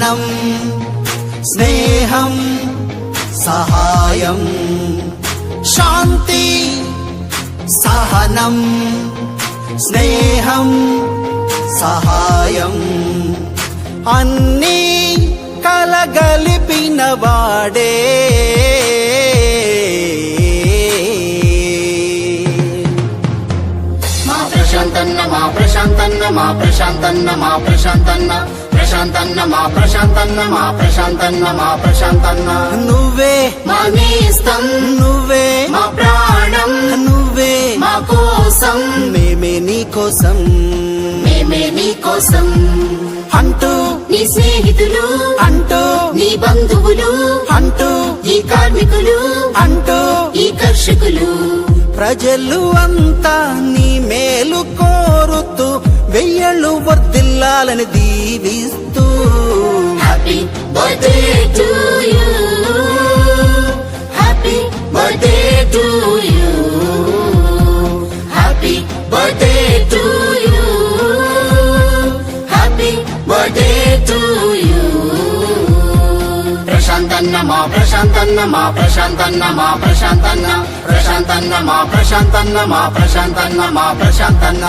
సహనం స్నేహం సహాయం శాంతి సహనం స్నేహం సహాయం అన్నీ కలగలిపిన వాడే మా ప్రశాంతన్న మా ప్రశాంతన్న మా ప్రశాంతన్న మా ప్రశాంతన్న ప్రశాంతన్న మా ప్రశాంతన్న మా ప్రశాంతన్న మా ప్రశాంతన్న నువ్వే మా నేస్తం నువ్వే మా ప్రాణం నువ్వే మా కోసం మేమే నీ కోసం మేమే నీ కోసం అంటూ నీ స్నేహితులు అంటూ నీ బంధువులు అంటూ ఈ కార్మికులు అంటూ ఈ కర్షకులు ప్రజలు అంతా నీ మేలు కోరుతూ వెయ్యళ్ళు వర్ధిల్లాలని దీవిస్తూ happy birthday to you happy birthday to you happy birthday to you happy birthday to you ప్రశాంతన్న మా ప్రశాంతన్న మా ప్రశాంతన్న మా ప్రశాంతన్న ప్రశాంతన్న మా ప్రశాంతన్న మా ప్రశాంతన్న మా ప్రశాంతన్న